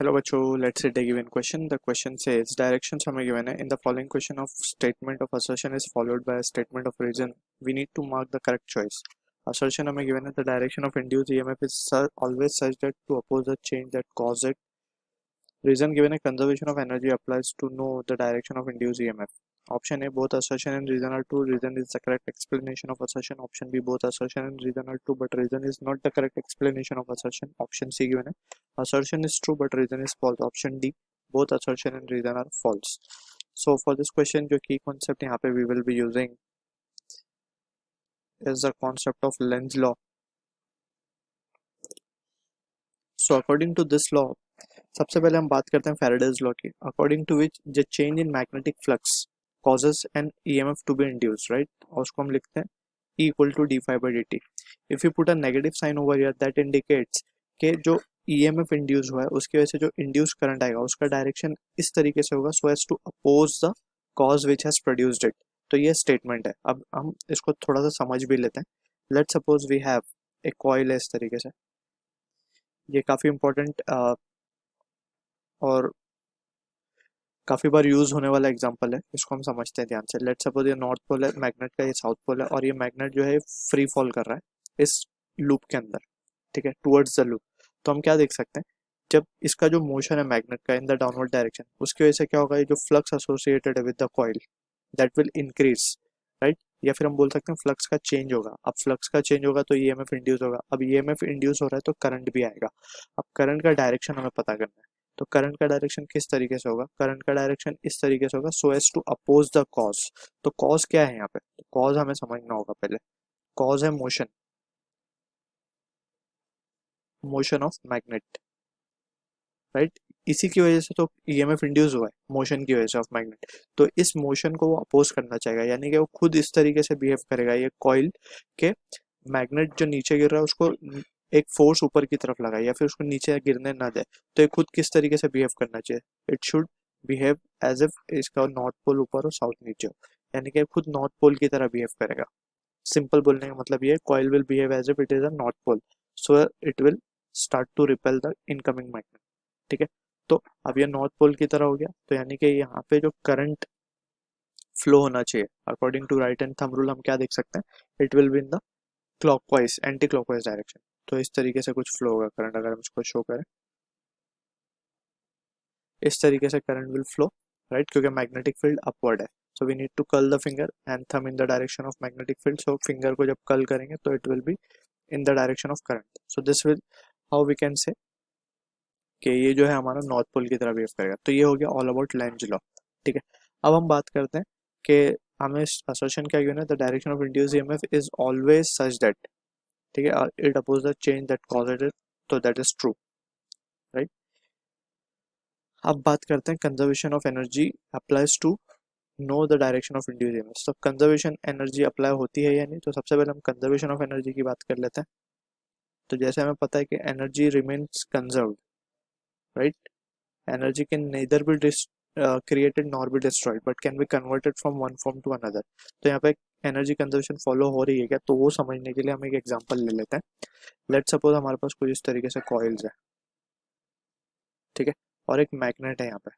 Hello बच्चों, let's say take given question. The question says directions हमें given है. In the following question of statement of assertion is followed by statement of reason. We need to mark the correct choice. Assertion हमें given है. The direction of induced EMF is always such that to oppose the change that cause it. Reason given a conservation of energy applies to know the direction of induced EMF. Option A, both assertion and reason are true. Reason is the correct explanation of assertion. Option B, both assertion and reason are true, but reason is not the correct explanation of assertion. Option C given है, assertion is true but reason is false. Option D, both assertion and reason are false. So for this question, जो key concept यहाँ पे we will be using is the concept of Lenz's law. So according to this law, सबसे पहले हम बात करते हैं Faraday's law की. According to which the change in magnetic flux causes an EMF to be induced, right? और उसको हम लिखते हैं E equal to d phi by dt. If you put a negative sign over here, that indicates कि जो EMF induce हुआ है उसकी वजह से जो इंड्यूस करंट आएगा उसका डायरेक्शन इस तरीके से होगा so as to oppose the cause which has produced it. तो ये स्टेटमेंट है. अब हम इसको थोड़ा सा समझ भी लेते हैं. लेट्स सपोज वी हैव एक कॉइल है इस तरीके से. ये काफ़ी इंपॉर्टेंट और काफ़ी बार यूज़ होने वाला एग्जांपल है. इसको हम समझते हैं ध्यान से. लेट्स सपोज ये नॉर्थ पोल है मैग्नेट का, ये साउथ पोल है और ये मैग्नेट जो है फ्री फॉल कर रहा है इस लूप के अंदर, ठीक है, टुवर्ड्स द लूप. तो हम क्या देख सकते हैं, जब इसका जो मोशन है मैग्नेट का इन द डाउनवर्ड डायरेक्शन, उसकी वजह से क्या होगा, ये जो फ्लक्स एसोसिएटेड है with the coil that will increase, right? या फिर हम बोल सकते हैं फ्लक्स का चेंज होगा. अब फ्लक्स का चेंज होगा तो ईएमएफ इंड्यूस होगा. अब ईएमएफ इंड्यूस हो रहा है तो करंट भी आएगा. अब करंट का डायरेक्शन हमें पता करना है. तो करंट का डायरेक्शन किस तरीके से होगा? करंट का डायरेक्शन इस तरीके से होगा so as to oppose the cause. तो कॉज क्या है यहाँ पे? तो कॉज हमें समझना होगा पहले. कॉज है motion, motion of magnet, right? इसी की वजह से तो ईएमएफ इंड्यूस हुआ है, मोशन की वजह से ऑफ मैग्नेट. तो इस मोशन को वो अपोज करना चाहेगा, यानी कि वो खुद इस तरीके से बिहेव करेगा. ये कॉइल के मैग्नेट जो नीचे गिर रहा है उसको एक फोर्स ऊपर की तरफ लगाए या फिर उसको नीचे गिरने ना दे. तो ये खुद किस तरीके से बिहेव करना चाहिए? It should behave as if इसका नॉर्थ पोल ऊपर और साउथ नीचे हो, यानी कि खुद नॉर्थ पोल की तरह बिहेव करेगा. सिंपल बोलने का मतलब ये, coil will behave as if it is a north pole so it will start to repel the incoming magnet, ठीक है. तो अब ये नॉर्थ पोल की तरह हो गया, तो यानी कि यहाँ पे जो करंट फ्लो होना चाहिए according to right and thumb rule, हम क्या देख सकते हैं, it will be in the clockwise, anti clockwise direction. तो इस तरीके से कुछ फ्लो होगा करंट. अगर हम इसको शो करें इस तरीके से करंट विल फ्लो, राइट, क्योंकि मैग्नेटिक फील्ड अपवर्ड है. So we need to curl the finger and thumb in the direction of magnetic field. So finger को जब कर्ल करेंगे तो it will be in the direction of current. So this will how we can say कि ये जो है हमारा north pole की तरह बिहेव करेगा. तो ये हो गया ऑल अबाउट लेंज लॉ, ठीक है. अब हम बात करते हैं कि हमें असर्शन क्या गिवन है, the direction of induced EMF is always such that, ठीक है, it oppose the change that caused it. So that is true, right. अब बात करते हैं conservation of energy applies to know the direction of induced EMF. तो conservation energy apply होती है या नहीं? तो सबसे पहले हम कंजर्वेशन ऑफ एनर्जी की बात कर लेते हैं. तो जैसे हमें पता है कि energy remains conserved, right. Energy can neither be created nor be destroyed but can be converted from one form to another. तो यहाँ पे एनर्जी कंजर्वेशन फॉलो हो रही है क्या, तो वो समझने के लिए हम एक एग्जांपल ले लेते हैं. लेट्स सपोज हमारे पास कुछ इस तरीके से कॉइल्स है, ठीक है, और एक मैग्नेट है यहाँ पे.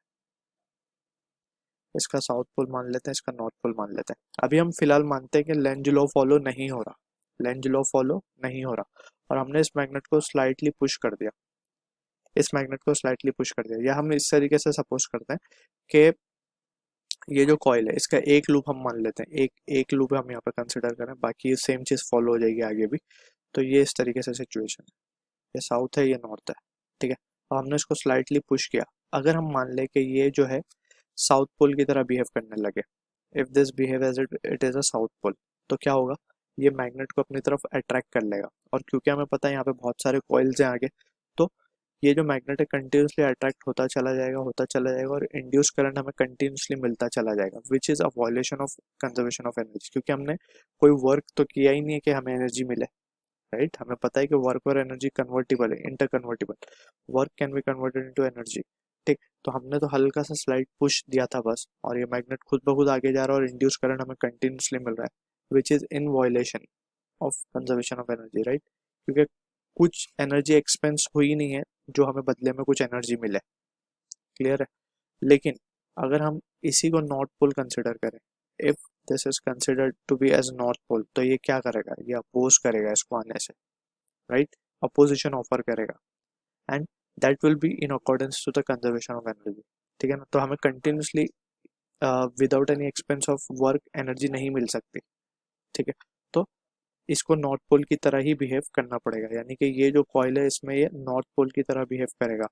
इसका साउथ पोल मान लेते हैं, इसका नॉर्थ पोल मान लेते हैं. अभी हम फिलहाल मानते हैं कि लेंज लॉ फॉलो नहीं हो रहा, लेंज लॉ फॉलो नहीं हो रहा, और हमने इस मैग्नेट को स्लाइटली पुश कर दिया, इस मैग्नेट को स्लाइटली पुश कर दिया. या हम इस तरीके से सपोज करते हैं कि ये जो कॉइल है इसका एक लूप हम मान लेते हैं, एक एक लूप हम यहाँ पे कंसिडर करें, बाकी सेम चीज़ फॉलो हो जाएगी आगे भी. तो ये इस तरीके से सिचुएशन है, ये साउथ है ये नॉर्थ है, ठीक है. अब हमने इसको स्लाइटली पुश किया. अगर हम मान लें कि ये जो है साउथ पोल की तरह बिहेव करने लगे, if this behave as it is a south pole, तो क्या होगा, ये मैग्नेट को अपनी तरफ अट्रैक्ट कर लेगा. और क्योंकि हमें पता है यहाँ पे बहुत सारे कॉइल्स हैं आगे, तो ये जो मैग्नेट है कंटिन्यूसली अट्रैक्ट होता चला जाएगा, होता चला जाएगा, और इंड्यूस करंट हमें कंटिन्यूसली मिलता चला जाएगा, which is a violation of conservation of energy. क्योंकि हमने कोई वर्क तो किया ही नहीं है कि हमें एनर्जी मिले, राइट. हमें पता है कि वर्क और एनर्जी कन्वर्टिबल है, inter convertible. Work can be converted into energy, ठीक. तो हमने तो हल्का सा स्लाइड पुश दिया था बस, और ये मैग्नेट खुद ब खुद आगे जा रहा है और इंड्यूस करंट हमें कंटिन्यूसली मिल रहा है, which is in violation of conservation of energy, right. क्योंकि कुछ एनर्जी एक्सपेंस हुई नहीं है जो हमें बदले में कुछ एनर्जी मिले, क्लियर है। लेकिन अगर हम इसी को नॉर्थ पोल कंसिडर करें, if this is considered to be as north pole, तो ये क्या करेगा, ये अपोज करेगा इसको आने से, राइट, अपोजिशन ऑफर करेगा, and that will be in accordance to the conservation of energy, ठीक है ना। तो हमें continuously without any expense of work energy नहीं मिल सकती, ठीक है। तो इसको नॉर्थ पोल की तरह ही बिहेव करना पड़ेगा, यानी कि ये जो कॉइल है इसमें ये नॉर्थ पोल की तरह बिहेव करेगा।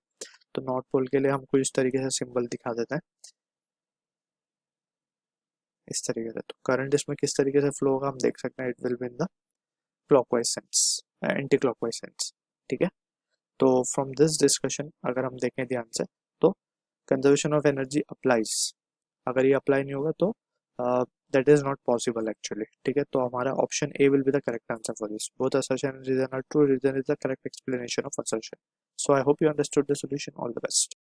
तो नॉर्थ पोल के लिए हमको इस तरीके से सिंबल दिखा देते हैं, इस तरीके से। तो करंट इसमें किस तरीके से फ्लो होगा हम देख सकते हैं, it will be in the clockwise sense, anti clockwise sense, ठीक है। तो फ्रॉम दिस डिस्कशन अगर हम देखें ध्यान से, तो कंजर्वेशन ऑफ एनर्जी अप्लाइज, अगर ये अप्लाई नहीं होगा तो that is not possible actually, ठीक है। तो हमारा option A will be the correct answer for this, both assertion and reason are true, reason is the correct explanation of assertion. So I hope you understood the solution. All the best.